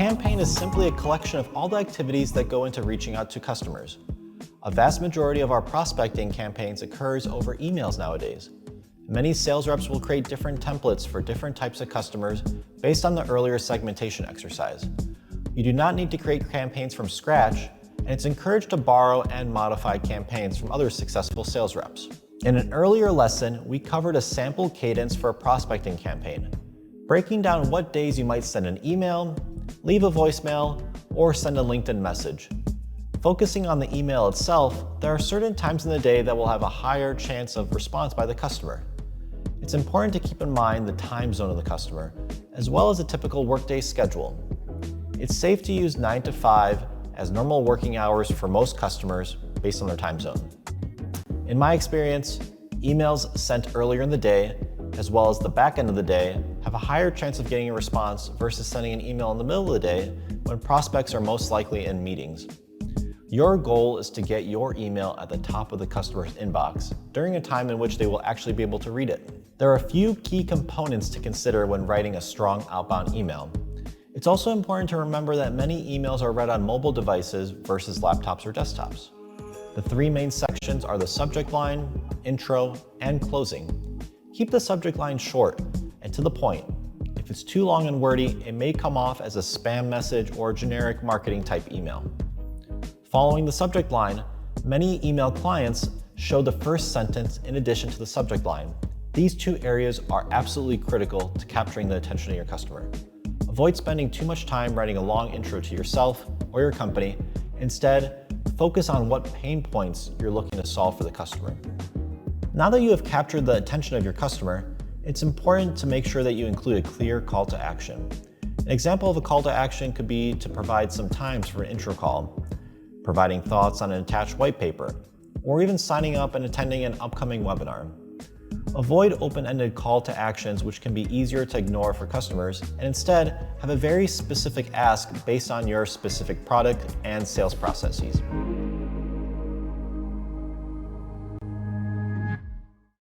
campaign is simply a collection of all the activities that go into reaching out to customers. A vast majority of our prospecting campaigns occurs over emails nowadays. Many sales reps will create different templates for different types of customers based on the earlier segmentation exercise. You do not need to create campaigns from scratch, and it's encouraged to borrow and modify campaigns from other successful sales reps. In an earlier lesson, we covered a sample cadence for a prospecting campaign, breaking down what days you might send an email, leave a voicemail, or send a LinkedIn message. Focusing on the email itself, there are certain times in the day that will have a higher chance of response by the customer. It's important to keep in mind the time zone of the customer, as well as a typical workday schedule. It's safe to use 9 to 5 as normal working hours for most customers based on their time zone. In my experience, emails sent earlier in the day, as well as the back end of the day, have a higher chance of getting a response versus sending an email in the middle of the day when prospects are most likely in meetings. Your goal is to get your email at the top of the customer's inbox during a time in which they will actually be able to read it. There are a few key components to consider when writing a strong outbound email. It's also important to remember that many emails are read on mobile devices versus laptops or desktops. The three main sections are the subject line, intro, and closing. Keep the subject line short and to the point. If it's too long and wordy, it may come off as a spam message or generic marketing type email. Following the subject line, many email clients show the first sentence in addition to the subject line. These two areas are absolutely critical to capturing the attention of your customer. Avoid spending too much time writing a long intro to yourself or your company. Instead, focus on what pain points you're looking to solve for the customer. Now that you have captured the attention of your customer, it's important to make sure that you include a clear call to action. An example of a call to action could be to provide some times for an intro call, providing thoughts on an attached white paper, or even signing up and attending an upcoming webinar. Avoid open-ended call to actions which can be easier to ignore for customers, and instead have a very specific ask based on your specific product and sales processes.